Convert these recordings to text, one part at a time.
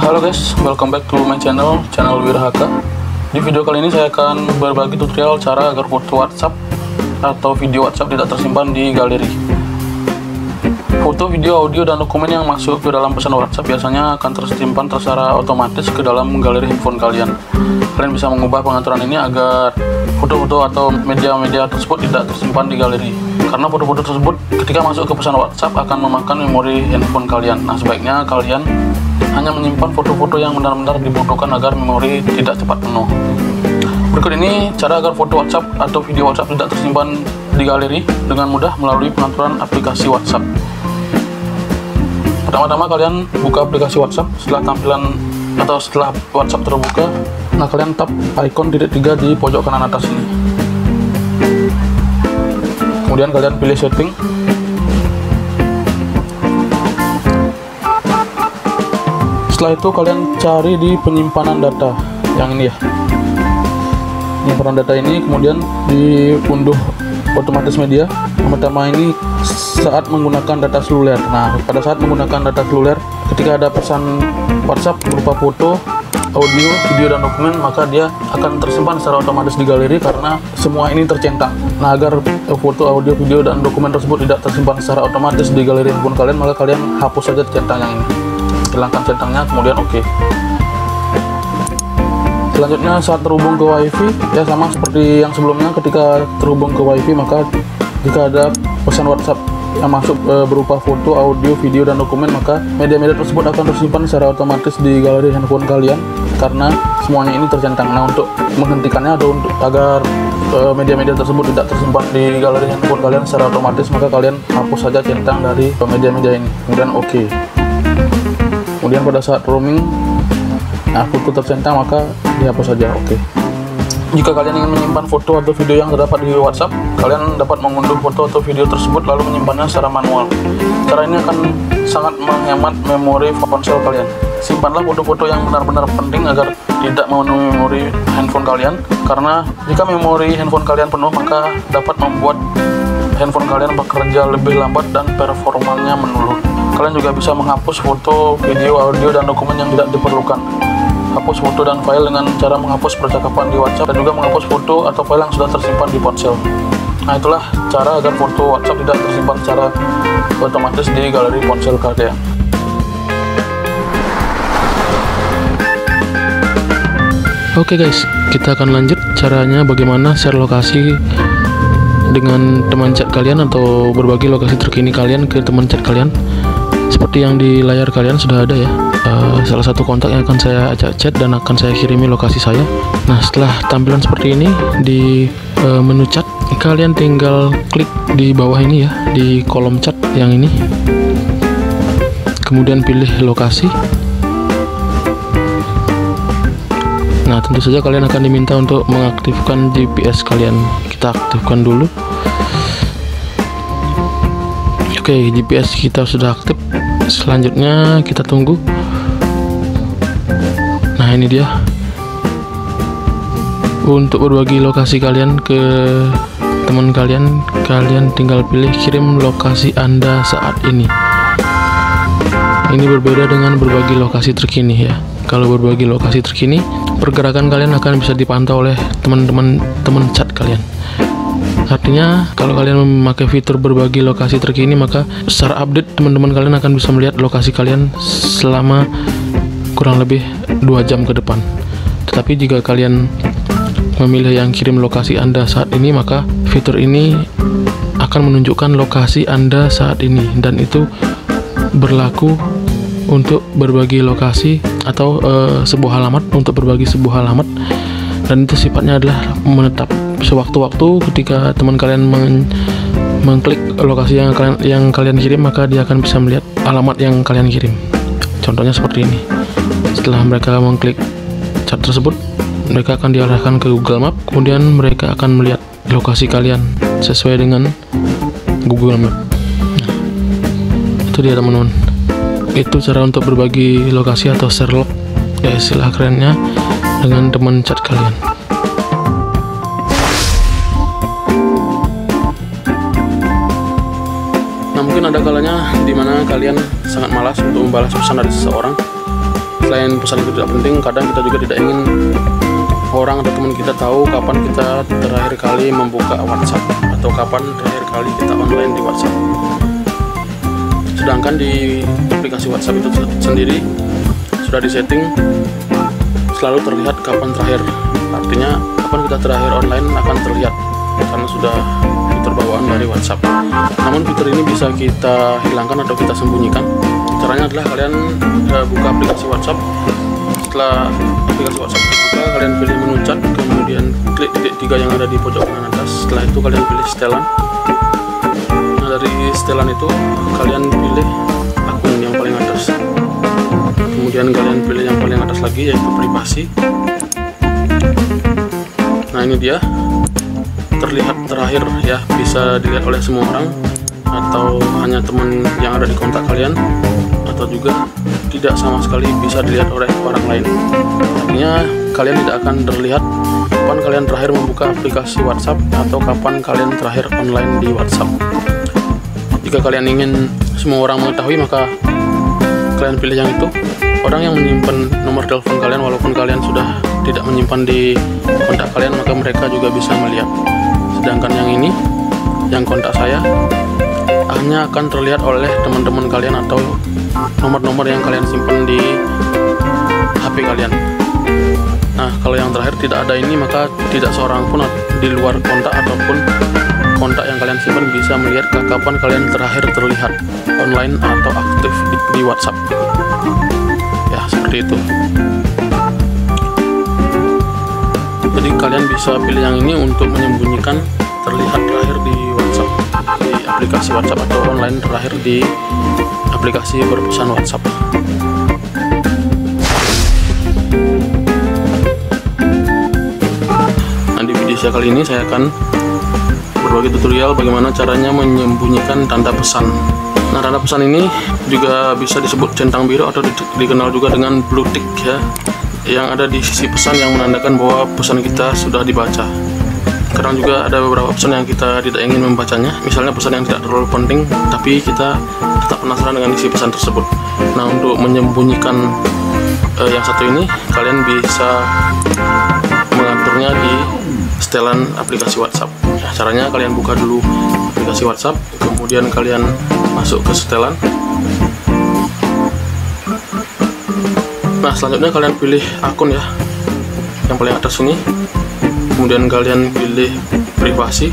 Halo guys, welcome back to my channel Wirahaka. Di video kali ini saya akan berbagi tutorial cara agar foto WhatsApp atau video WhatsApp tidak tersimpan di galeri. Foto, video, audio, dan dokumen yang masuk ke dalam pesan WhatsApp biasanya akan tersimpan secara otomatis ke dalam galeri handphone kalian. Kalian bisa mengubah pengaturan ini agar foto-foto atau media-media tersebut tidak tersimpan di galeri. Karena foto-foto tersebut ketika masuk ke pesan WhatsApp akan memakan memori handphone kalian. Nah, sebaiknya kalian hanya menyimpan foto-foto yang benar-benar dibutuhkan agar memori tidak cepat penuh. Berikut ini cara agar foto WhatsApp atau video WhatsApp tidak tersimpan di galeri dengan mudah melalui pengaturan aplikasi WhatsApp. Pertama-tama kalian buka aplikasi WhatsApp. Setelah WhatsApp terbuka, nah kalian tap icon titik 3 di pojok kanan atas ini. Kemudian kalian pilih setting. Setelah itu kalian cari di penyimpanan data yang ini ya. Penyimpanan data ini kemudian diunduh otomatis media. Pertama ini saat menggunakan data seluler. Nah, pada saat menggunakan data seluler, ketika ada pesan WhatsApp berupa foto, audio, video, dan dokumen, maka dia akan tersimpan secara otomatis di galeri karena semua ini tercentang. Nah, agar foto, audio, video, dan dokumen tersebut tidak tersimpan secara otomatis di galeri handphone kalian, maka kalian hapus saja centang yang ini. Hilangkan centangnya, kemudian oke. Selanjutnya saat terhubung ke WiFi, ya sama seperti yang sebelumnya. Ketika terhubung ke WiFi, maka jika ada pesan WhatsApp yang masuk berupa foto, audio, video, dan dokumen, maka media-media tersebut akan tersimpan secara otomatis di galeri handphone kalian karena semuanya ini tercentang. Nah, untuk menghentikannya atau agar media-media tersebut tidak tersimpan di galeri handphone kalian secara otomatis, maka kalian hapus saja centang dari media-media ini, kemudian oke. Kemudian pada saat roaming, nah foto tercentang maka dihapus saja, oke. Jika kalian ingin menyimpan foto atau video yang terdapat di WhatsApp, kalian dapat mengunduh foto atau video tersebut lalu menyimpannya secara manual. Cara ini akan sangat menghemat memori ponsel kalian. Simpanlah foto-foto yang benar-benar penting agar tidak memenuhi memori handphone kalian, karena jika memori handphone kalian penuh, maka dapat membuat handphone kalian bekerja lebih lambat dan performanya menurun. Kalian juga bisa menghapus foto, video, audio, dan dokumen yang tidak diperlukan. Hapus foto dan file dengan cara menghapus percakapan di WhatsApp dan juga menghapus foto atau file yang sudah tersimpan di ponsel. Nah, itulah cara agar foto WhatsApp tidak tersimpan secara otomatis di galeri ponsel kalian. Oke guys, kita akan lanjut caranya bagaimana share lokasi dengan teman chat kalian atau berbagi lokasi terkini kalian ke teman chat kalian. Seperti yang di layar kalian sudah ada ya, salah satu kontak yang akan saya ajak chat dan akan saya kirimi lokasi saya. Nah, setelah tampilan seperti ini di menu chat, kalian tinggal klik di bawah ini ya, di kolom chat yang ini, kemudian pilih lokasi. Nah, tentu saja kalian akan diminta untuk mengaktifkan GPS kalian. Kita aktifkan dulu. Oke, GPS kita sudah aktif. Selanjutnya kita tunggu. Nah, ini dia. Untuk berbagi lokasi kalian ke teman kalian, kalian tinggal pilih kirim lokasi Anda saat ini. Ini berbeda dengan berbagi lokasi terkini ya. Kalau berbagi lokasi terkini, pergerakan kalian akan bisa dipantau oleh teman-teman chat kalian. Artinya kalau kalian memakai fitur berbagi lokasi terkini, maka secara update teman-teman kalian akan bisa melihat lokasi kalian selama kurang lebih 2 jam ke depan. Tetapi jika kalian memilih yang kirim lokasi Anda saat ini, maka fitur ini akan menunjukkan lokasi Anda saat ini, dan itu berlaku untuk berbagi lokasi atau sebuah alamat, untuk berbagi sebuah alamat, dan itu sifatnya adalah menetap. Sewaktu-waktu ketika teman kalian mengklik lokasi yang kalian kirim, maka dia akan bisa melihat alamat yang kalian kirim. Contohnya seperti ini. Setelah mereka mengklik chat tersebut, mereka akan diarahkan ke Google Map, kemudian mereka akan melihat lokasi kalian sesuai dengan Google Map. Nah, itu dia teman-teman. Itu cara untuk berbagi lokasi atau share log, ya istilah kerennya, dengan teman chat kalian. Nah, mungkin ada kalanya dimana kalian sangat malas untuk membalas pesan dari seseorang. selain pesan itu tidak penting, kadang kita juga tidak ingin orang atau teman kita tahu kapan kita terakhir kali membuka WhatsApp atau kapan terakhir kali kita online di WhatsApp. Sedangkan di aplikasi WhatsApp itu sendiri sudah disetting selalu terlihat kapan terakhir. Artinya kapan kita terakhir online akan terlihat karena sudah fitur bawaan dari WhatsApp. Namun fitur ini bisa kita hilangkan atau kita sembunyikan. Caranya adalah kalian buka aplikasi WhatsApp. Setelah aplikasi WhatsApp dibuka, kalian pilih menu chat, kemudian klik titik 3 yang ada di pojok kanan atas. Setelah itu kalian pilih setelan. Nah, dari setelan itu kalian pilih akun yang paling atas. Kemudian kalian pilih yang paling atas lagi, yaitu privasi. Nah, ini dia terlihat terakhir ya, bisa dilihat oleh semua orang atau hanya teman yang ada di kontak kalian, atau juga tidak sama sekali bisa dilihat oleh orang lain. Artinya kalian tidak akan terlihat kapan kalian terakhir membuka aplikasi WhatsApp atau kapan kalian terakhir online di WhatsApp. Jika kalian ingin semua orang mengetahui, maka kalian pilih yang itu. Orang yang menyimpan nomor telepon kalian, walaupun kalian sudah tidak menyimpan di kontak kalian, maka mereka juga bisa melihat. Sedangkan yang ini, yang kontak saya, hanya akan terlihat oleh teman-teman kalian atau nomor-nomor yang kalian simpan di HP kalian. Nah, kalau yang terakhir tidak ada ini, maka tidak seorang pun di luar kontak ataupun kontak yang kalian simpan bisa melihat kapan kalian terakhir terlihat online atau aktif di WhatsApp. Ya, seperti itu. Jadi kalian bisa pilih yang ini untuk menyembunyikan terlihat terakhir di WhatsApp, di aplikasi WhatsApp, atau online terakhir di aplikasi berpesan WhatsApp. Nah, di video saya kali ini saya akan berbagi tutorial bagaimana caranya menyembunyikan tanda pesan. Nah, tanda pesan ini juga bisa disebut centang biru atau dikenal juga dengan blue tick ya, yang ada di sisi pesan yang menandakan bahwa pesan kita sudah dibaca. Kadang juga ada beberapa pesan yang kita tidak ingin membacanya, misalnya pesan yang tidak terlalu penting tapi kita tetap penasaran dengan isi pesan tersebut. Nah, untuk menyembunyikan yang satu ini, kalian bisa mengaturnya di setelan aplikasi WhatsApp. Nah, caranya kalian buka dulu aplikasi WhatsApp, kemudian kalian masuk ke setelan. Nah, selanjutnya kalian pilih akun ya, yang paling atas ini. Kemudian kalian pilih privasi.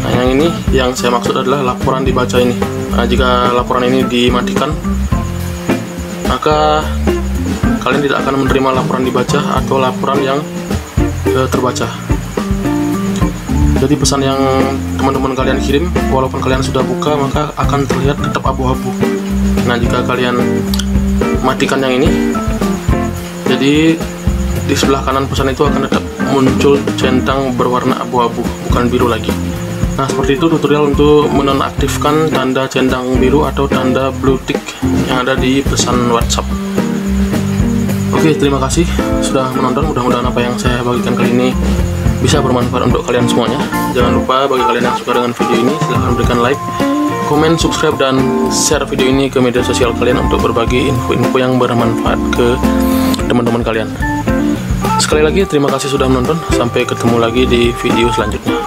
Nah, yang ini yang saya maksud adalah laporan dibaca ini. Nah, jika laporan ini dimatikan, maka kalian tidak akan menerima laporan dibaca atau laporan yang terbaca. Jadi pesan yang teman-teman kalian kirim, walaupun kalian sudah buka, maka akan terlihat tetap abu-abu. Nah, jika kalian matikan yang ini, jadi di sebelah kanan pesan itu akan tetap muncul centang berwarna abu-abu, bukan biru lagi. Nah, seperti itu tutorial untuk menonaktifkan tanda centang biru atau tanda blue tick yang ada di pesan WhatsApp. Oke, terima kasih sudah menonton. Mudah-mudahan apa yang saya bagikan kali ini bisa bermanfaat untuk kalian semuanya. Jangan lupa bagi kalian yang suka dengan video ini, silahkan berikan like, komen, subscribe, dan share video ini ke media sosial kalian untuk berbagi info-info yang bermanfaat ke teman-teman kalian. Sekali lagi terima kasih sudah menonton. Sampai ketemu lagi di video selanjutnya.